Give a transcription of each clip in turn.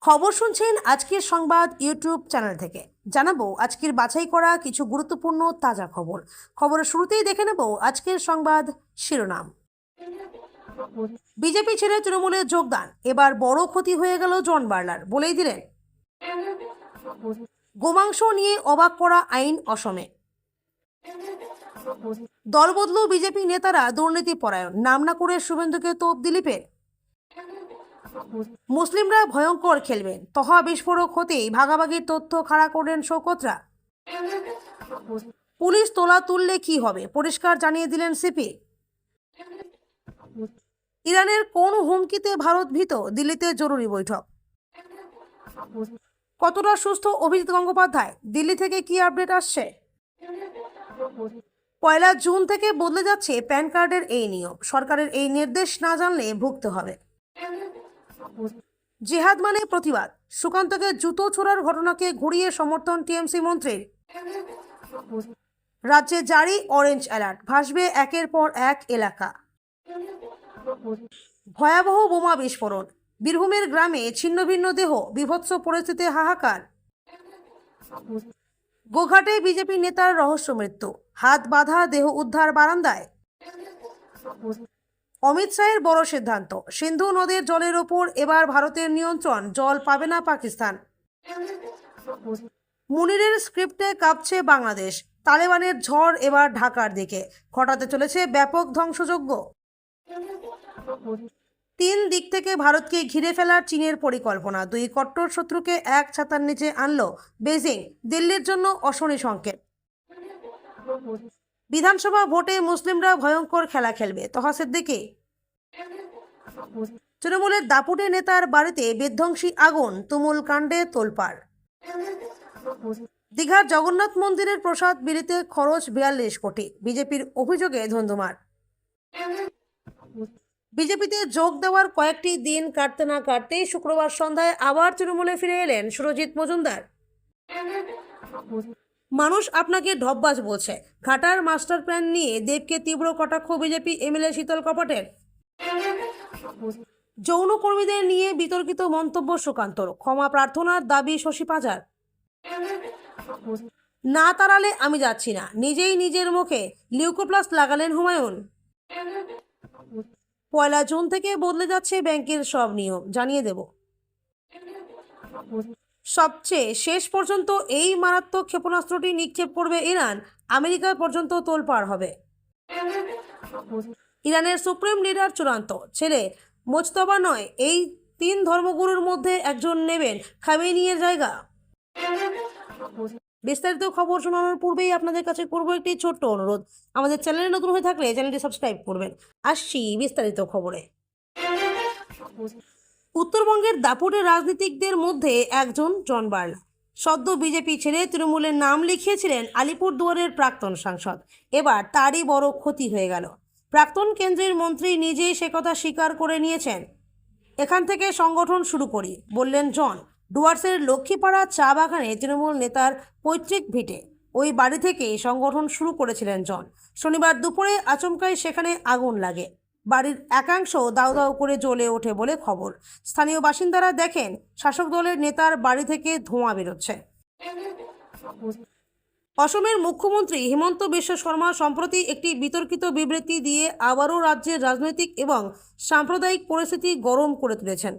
খবর শুনছেন আজকের সংবাদ ইউটিউব চ্যানেল থেকে। জানাবো আজকের বাছাই করা কিছু গুরুত্বপূর্ণ তাজা খবর। খবরের শুরুতেই দেখে নেব আজকের সংবাদ শিরোনাম। বিজেপি ছেড়ে তৃণমূলে যোগদান, এবার বড় ক্ষতি হয়ে গেল জন বার্লার, বলেই দিলেন। গোমাংস নিয়ে অবাক করা আইন অসমে। দলবদলু বিজেপি নেতারা দুর্নীতি পরায়ণ, নাম না করে শুভেন্দুকে তোপ দিলীপের। মুসলিমরা ভয়ঙ্কর খেলবেন, তহা বিস্ফোরক হতেই ভাগাভাগির তথ্য খাড়া করলেন শওকতরা। পুলিশ তোলা তুললে কি হবে, পরিষ্কার জানিয়ে দিলেন সিপি। ইরানের কোন হুমকিতে ভারত ভীত, দিল্লিতে জরুরি বৈঠক। কতটা সুস্থ অভিজিৎ গঙ্গোপাধ্যায়, দিল্লি থেকে কি আপডেট আসছে। 1 জুন থেকে বদলে যাচ্ছে প্যান কার্ডের এই নিয়ম, সরকারের এই নির্দেশ না জানলে ভুগতে হবে। জিহাদ মানে প্রতিবাদ, সুকান্তকে জুতো ছোড়ার ঘটনাকে ঘুরিয়ে সমর্থন টিএমসি মন্ত্রীর। রাজ্যে জারি অরেঞ্জ অ্যালার্ট, ভাসবে একের পর এক এলাকা। ভয়াবহ বোমা বিস্ফোরণ, বীরভূমের গ্রামে ছিন্ন ভিন্ন দেহ, বীভৎস পরিস্থিতিতে হাহাকার। গোঘাটে বিজেপি নেতার রহস্য মৃত্যু, হাত বাঁধা দেহ উদ্ধার বারান্দায়। অমিত শাহের বড় সিদ্ধান্ত, সিন্ধু নদের জলের ওপর এবার ভারতের নিয়ন্ত্রণ, জল পাবে না পাকিস্তান। মুনিরের স্ক্রিপ্টে কাঁপছে বাংলাদেশ, তালেবানের ঝড় এবার ঢাকার দিকে, ঘটাতে চলেছে ব্যাপক ধ্বংসযজ্ঞ। 3 দিক থেকে ভারতকে ঘিরে ফেলার চীনের পরিকল্পনা, 2 কট্টর শত্রুকে এক ছাতার নিচে আনলো বেজিং, দিল্লির জন্য অশনি সংকেত। বিধানসভা ভোটে মুসলিমরা ভয়ঙ্কর খেলা খেলবে, তহা সিদ্দিকি। তৃণমূলের দাপুটে নেতার বাড়িতে বিধ্বংসী আগুন, তুমুল কাণ্ডে তোলপাড়। দীঘার জগন্নাথ মন্দিরের প্রসাদ বিলিতে খরচ 42 কোটি, বিজেপির অভিযোগে ধুন্ধুমার। বিজেপিতে যোগ দেওয়ার কয়েকটি দিন কাটতে না কাটতেই শুক্রবার সন্ধ্যায় আবার তৃণমূলে ফিরে এলেন সুরজিৎ মজুমদার। মানুষ আপনাকে ঢপবাজ বলছে, ঘাটার মাস্টার প্ল্যান নিয়ে দেবকে তীব্র কটাক্ষ বিজেপি এমএলএ শীতল কপাটের। যৌনকর্মীদের নিয়ে বিতর্কিত মন্তব্য সুকান্তর, ক্ষমা প্রার্থনার দাবি শশী পাঁজার। না তাড়ালে আমি যাচ্ছি না, নিজেই নিজের মুখে লিউকোপ্লাস্ট লাগালেন হুমায়ুন। 1 জুন থেকে বদলে যাচ্ছে ব্যাংকের সব নিয়ম, জানিয়ে দেব। সবচেয়ে শেষ পর্যন্ত এই মারাত্মক ক্ষেপণাস্ত্রটি নিক্ষেপ করবে ইরান, আমেরিকা পর্যন্ত তোলপাড় হবে। ইরানের সুপ্রিম লিডার চূড়ান্ত, ছেলে মোজতবা নয়, এই 3 ধর্মগুরুর মধ্যে একজন নেবেন খামেনির জায়গা। বিস্তারিত খবর শোনানোর পূর্বেই আপনাদের কাছে করব একটি ছোট্ট অনুরোধ, আমাদের চ্যানেলে নতুন হয়ে থাকলে চ্যানেলটি সাবস্ক্রাইব করবেন। আসছি বিস্তারিত খবরে। উত্তরবঙ্গের দাপুটে রাজনীতিকদের মধ্যে একজন জন বার্লা। সদ্য বিজেপি ছেড়ে তৃণমূলের নাম লিখিয়েছিলেন আলিপুরদুয়ারের প্রাক্তন সাংসদ, এবার তারই বড় ক্ষতি হয়ে গেল। প্রাক্তন কেন্দ্রের মন্ত্রী নিজেই সে কথা স্বীকার করে নিয়েছেন। এখান থেকে সংগঠন শুরু করি বললেন জন। ডুয়ার্সের লক্ষ্মীপাড়া চা বাগানে তৃণমূল নেতার পৈতৃক ভিটে, ওই বাড়ি থেকে সংগঠন শুরু করেছিলেন জন। শনিবার দুপুরে আচমকাই সেখানে আগুন লাগে, বাড়ির একাংশ দাউ দাউ করে জ্বলে ওঠে বলে খবর। স্থানীয় বাসিন্দারা দেখেন শাসক দলের নেতার বাড়ি থেকে ধোঁয়া বেরোচ্ছে। অসমের মুখ্যমন্ত্রী হিমন্ত বিশ্ব শর্মা সম্প্রতি একটি বিতর্কিত বিবৃতি দিয়ে আবারও রাজ্যের রাজনৈতিক এবং সাম্প্রদায়িক পরিস্থিতি গরম করে তুলেছেন।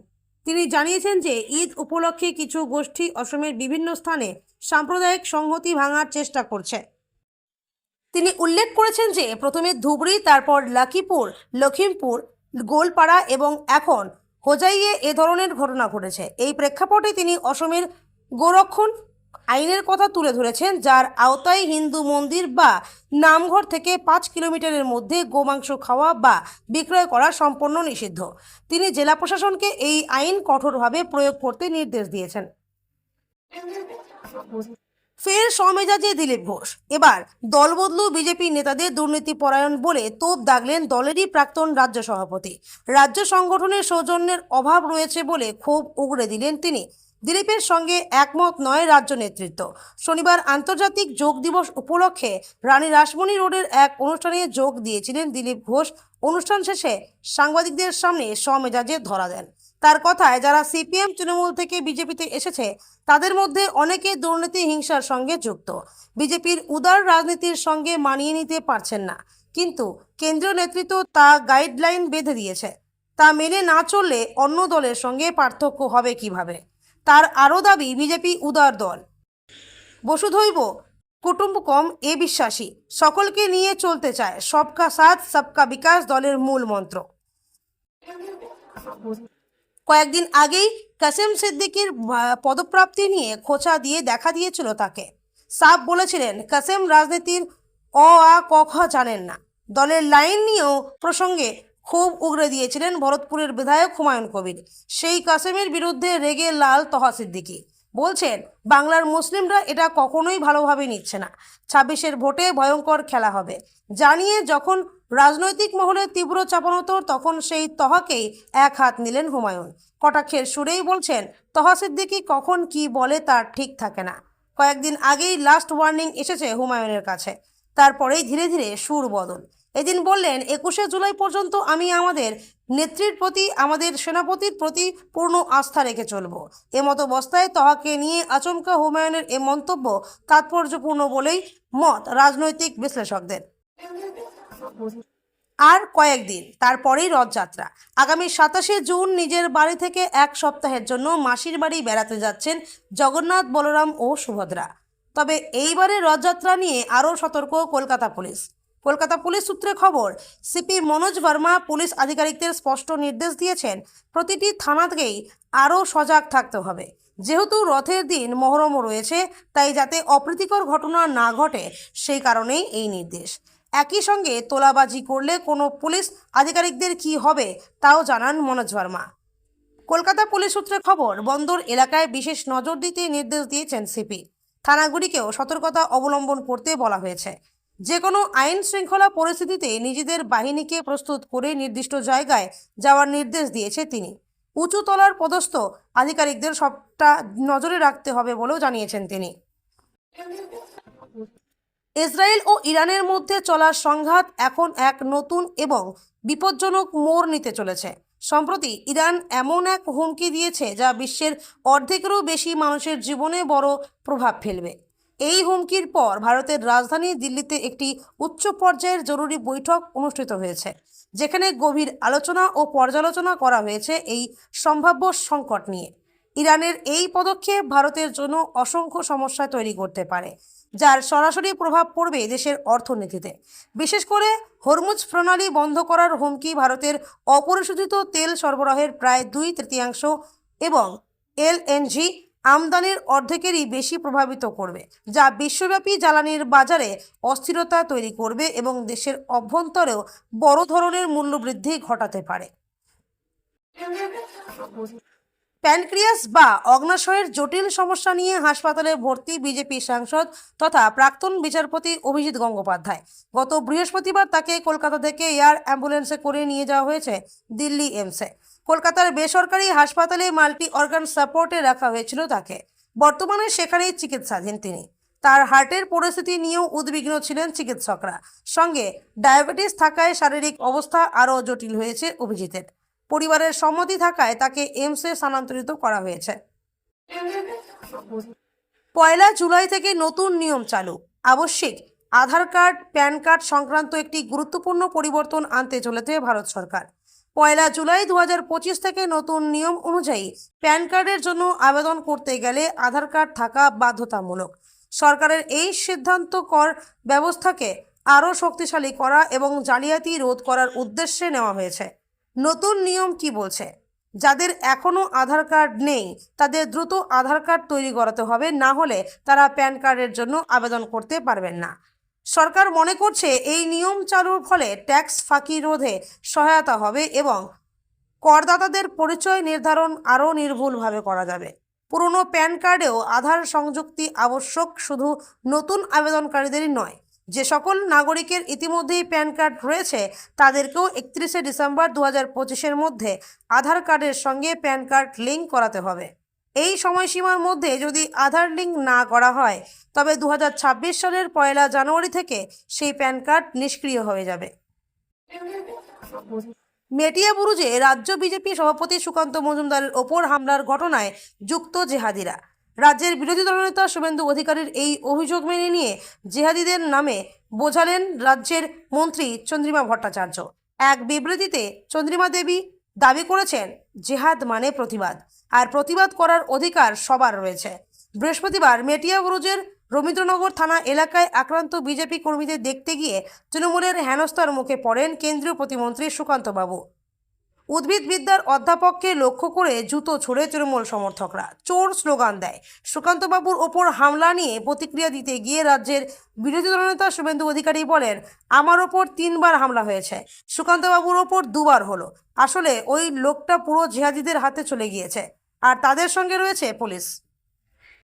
তিনি জানিয়েছেন যে ঈদ উপলক্ষে কিছু গোষ্ঠী অসমের বিভিন্ন স্থানে সাম্প্রদায়িক সংহতি ভাঙার চেষ্টা করছে। তিনি উল্লেখ করেছেন যে প্রথমে ধুবড়ী, তারপর লাকিপুর, লখিমপুর, গোলপাড়া এবং এখন হোজাইয়ে এ ধরনের ঘটনা ঘটেছে। এই প্রেক্ষাপটে তিনি অসমের গোরক্ষণ আইনের কথা তুলে ধরেছেন, যার আওতায় হিন্দু মন্দির বা নামঘর থেকে 5 কিলোমিটারের মধ্যে গোমাংস খাওয়া বা বিক্রয় করা সম্পূর্ণ নিষিদ্ধ। তিনি জেলা প্রশাসনকে এই আইন কঠোরভাবে প্রয়োগ করতে নির্দেশ দিয়েছেন। ফের সমেজাজে দিলীপ ঘোষ, এবার দলবদলু বিজেপি নেতাদের দুর্নীতি পরায়ণ বলে তোপ দাগলেন দলেরই প্রাক্তন রাজ্য সভাপতি। রাজ্য সংগঠনের সৌজন্যের অভাব রয়েছে বলে ক্ষোভ উগড়ে দিলেন তিনি। দিলীপের সঙ্গে একমত নয় রাজ্য নেতৃত্ব। শনিবার আন্তর্জাতিক যোগ দিবস উপলক্ষে রানী রাসমণি রোডের এক অনুষ্ঠানে যোগ দিয়েছিলেন দিলীপ ঘোষ। অনুষ্ঠান শেষে সাংবাদিকদের সামনে সমেজাজে ধরা দেন। তার কথায় যারা সিপিএম তৃণমূল থেকে বিজেপিতে এসেছে তাদের মধ্যে অনেকে দুর্নীতি হিংসার সঙ্গে যুক্ত, বিজেপির উদার রাজনীতির সঙ্গে মানিয়ে নিতে পারছেন না, কিন্তু কেন্দ্রীয় নেতৃত্ব তা গাইডলাইন বেঁধে দিয়েছে, তা মেনে না চললে অন্য দলের সঙ্গে পার্থক্য হবে কিভাবে। তার আরও দাবি বিজেপি উদার দল, বসুধৈব কুটুম্বকম এ বিশ্বাসী, সকলকে নিয়ে চলতে চায়, সবকা সাথ সবকা বিকাশ দলের মূল মন্ত্র। কয়েকদিন আগেই কাসেম সিদ্দিকির পদপ্রাপ্তি নিয়ে খোঁচা দিয়ে দেখা দিয়েছিল তাকে। সাফ বলেছিলেন কাসেম রাজনীতির আ ক খ জানেন না। দলের লাইন নিয়েও প্রসঙ্গে ক্ষোভ উগরে দিয়েছিলেন ভরতপুরের বিধায়ক হুমায়ুন কবির। সেই কাসেমের বিরুদ্ধে রেগে লাল তহা সিদ্দিকি বলছেন, বাংলার মুসলিমরা এটা কখনোই ভালোভাবে নিচ্ছে না, 26-এর ভোটে ভয়ঙ্কর খেলা হবে জানিয়ে যখন রাজনৈতিক মহলে তীব্র চাপানোতর, তখন সেই তহাকেই এক হাত নিলেন হুমায়ুন। কটাক্ষের সুরেই বলছেন, তহা সিদ্দিকি কখন কি বলে তার ঠিক থাকে না। কয়েকদিন আগেই লাস্ট ওয়ার্নিং এসেছে হুমায়ুনের কাছে, তারপরেই ধীরে ধীরে সুর বদল। এদিন বললেন, 21শে জুলাই পর্যন্ত আমি আমাদের নেত্রীর প্রতি, আমাদের সেনাপতির প্রতি পূর্ণ আস্থা রেখে চলব। এমতো অবস্থায় তহাকে নিয়ে আচমকা হুমায়ুনের এ মন্তব্য তাৎপর্যপূর্ণ বলেই মত রাজনৈতিক বিশ্লেষকদের। আর কয়েকদিন তারপরেই রথযাত্রা। আগামী 27শে জুন নিজের বাড়ি থেকে এক সপ্তাহের জন্য মাসির বাড়ি বেড়াতে যাচ্ছেন জগন্নাথ, বলরাম ও সুভদ্রা। তবে এইবারে রথযাত্রা নিয়ে আরও সতর্ক কলকাতা পুলিশ। কলকাতা পুলিশ সূত্রে খবর, সিপি মনোজ ভার্মা পুলিশ আধিকারিকদের স্পষ্ট নির্দেশ দিয়েছেন, প্রতিটি থানাতেই আরও সজাগ থাকতে হবে। যেহেতু রথের দিন মহরমও রয়েছে, তাই যাতে অপ্রীতিকর ঘটনা না ঘটে সেই কারণেই এই নির্দেশ। একই সঙ্গে তোলাবাজি করলে কোনো পুলিশ আধিকারিকদের কী হবে তাও জানান মনোজ ভার্মা। কলকাতা পুলিশ সূত্রে খবর, বন্দর এলাকায় বিশেষ নজর দিতে নির্দেশ দিয়েছেন সিপি। থানাগুলিকেও সতর্কতা অবলম্বন করতে বলা হয়েছে। যে কোনো আইন শৃঙ্খলা পরিস্থিতিতে নিজেদের বাহিনীকে প্রস্তুত করে নির্দিষ্ট জায়গায় যাওয়ার নির্দেশ দিয়েছে তিনি। উঁচু তলার পদস্থ আধিকারিকদের সবটা নজরে রাখতে হবে বলেও জানিয়েছেন তিনি। ইসরায়েল ও ইরানের মধ্যে চলা সংঘাত এখন এক নতুন এবং বিপজ্জনক মোড় নিতে চলেছে। সম্প্রতি ইরান এমন এক হুমকি দিয়েছে যা বিশ্বের অর্ধেকেরও বেশি মানুষের জীবনে বড় প্রভাব ফেলবে। এই হুমকির পর ভারতের রাজধানী দিল্লিতে একটি উচ্চ পর্যায়ের জরুরি বৈঠক অনুষ্ঠিত হয়েছে, যেখানে গভীর আলোচনা ও পর্যালোচনা করা হয়েছে এই সম্ভাব্য সংকট নিয়ে। ইরানের এই পদক্ষেপ ভারতের জন্য অসংখ্য সমস্যা তৈরি করতে পারে, যার সরাসরি প্রভাব পড়বে দেশের অর্থনীতিতে। বিশেষ করে হরমুজ প্রণালী বন্ধ করার হুমকি ভারতের অপরিশোধিত তেল সরবরাহের প্রায় 2/3 এবং এলএনজি আমদানির অর্ধেকেরই বেশি প্রভাবিত করবে, যা বিশ্বব্যাপী জ্বালানির বাজারে অস্থিরতা তৈরি করবে এবং দেশের অভ্যন্তরেও বড় ধরনের মূল্যবৃদ্ধি ঘটাতে পারে। প্যানক্রিয়াস বা অগ্নাশয়ের জটিল সমস্যা নিয়ে হাসপাতালে ভর্তি বিজেপি সাংসদ তথা প্রাক্তন বিচারপতি অভিজিৎ গঙ্গোপাধ্যায়। গত বৃহস্পতিবার তাকে কলকাতা থেকে এয়ার অ্যাম্বুলেন্সে করে নিয়ে যাওয়া হয়েছে দিল্লি এইমসে। কলকাতার বেসরকারি হাসপাতালে মাল্টি অর্গান সাপোর্টে রাখা হয়েছিল তাকে। বর্তমানে সেখানেই চিকিৎসাধীন তিনি। তার হার্টের পরিস্থিতি নিয়েও উদ্বিগ্ন ছিলেন চিকিৎসকরা। সঙ্গে ডায়াবেটিস থাকায় শারীরিক অবস্থা আরও জটিল হয়েছে অভিজিতের। পরিবারের সম্মতি থাকায় তাকে এইমসে স্থানান্তরিত করা হয়েছে। 1 জুলাই থেকে নতুন নিয়ম চালু। আবশ্যিক আধার কার্ড, প্যান কার্ড সংক্রান্ত একটি গুরুত্বপূর্ণ পরিবর্তন আনতে চলেছে ভারত সরকার। 1 জুলাই 2025 থেকে নতুন নিয়ম অনুযায়ী প্যান কার্ডের জন্য আবেদন করতে গেলে আধার কার্ড থাকা বাধ্যতামূলক। সরকারের এই সিদ্ধান্ত কর ব্যবস্থাকে আরও শক্তিশালী করা এবং জালিয়াতি রোধ করার উদ্দেশ্যে নেওয়া হয়েছে। নতুন নিয়ম কি বলছে? যাদের এখনও আধার কার্ড নেই তাদের দ্রুত আধার কার্ড তৈরি করাতে হবে, না হলে তারা প্যান কার্ডের জন্য আবেদন করতে পারবেন না। সরকার মনে করছে এই নিয়ম চালুর ফলে ট্যাক্স ফাঁকি রোধে সহায়তা হবে এবং করদাতাদের পরিচয় নির্ধারণ আরও নির্ভুলভাবে করা যাবে। পুরনো প্যান কার্ডেও আধার সংযুক্তি আবশ্যক, শুধু নতুন আবেদনকারীদেরই নয়। যে সকল নাগরিকের ইতিমধ্যেই প্যান কার্ড রয়েছে তাদেরকেও 31শে ডিসেম্বর 2025-এর মধ্যে আধার কার্ডের সঙ্গে প্যান কার্ড লিঙ্ক করাতে হবে। এই সময়সীমার মধ্যে যদি আধার লিঙ্ক না করা হয় তবে 2026 সালের 1 জানুয়ারি থেকে সেই প্যান কার্ড নিষ্ক্রিয় হয়ে যাবে। মেটিয়াবুরুজে রাজ্য বিজেপি সভাপতি সুকান্ত মজুমদারের ওপর হামলার ঘটনায় যুক্ত জেহাদিরা। রাজ্যের বিরোধী দলনেতা শুভেন্দু অধিকারীর এই অভিযোগ মেনে নিয়ে জেহাদিদের নামে বোঝালেন রাজ্যের মন্ত্রী চন্দ্রিমা ভট্টাচার্য। এক বিবৃতিতে চন্দ্রিমা দেবী দাবি করেছেন, জেহাদ মানে প্রতিবাদ, আর প্রতিবাদ করার অধিকার সবার রয়েছে। বৃহস্পতিবার মেটিয়াবুরুজের রবীন্দ্রনগর থানা এলাকায় আক্রান্ত বিজেপি কর্মীদের দেখতে গিয়ে তৃণমূলের হেনস্থার মুখে পড়েন কেন্দ্রীয় প্রতিমন্ত্রী সুকান্তবাবু। উদ্ভিদবিদ্যার অধ্যাপককে লক্ষ্য করে জুতো ছুড়ে তৃণমূল সমর্থকরা চোর স্লোগান দেয়। সুকান্তবাবুর ওপর হামলা নিয়ে প্রতিক্রিয়া দিতে গিয়ে রাজ্যের বিরোধী দলনেতা শুভেন্দু অধিকারী বলেন, আমার ওপর 3বার হামলা হয়েছে, সুকান্তবাবুর ওপর 2বার হলো। আসলে ওই লোকটা পুরো জিহাদিদের হাতে চলে গিয়েছে, আর তাদের সঙ্গে রয়েছে পুলিশ।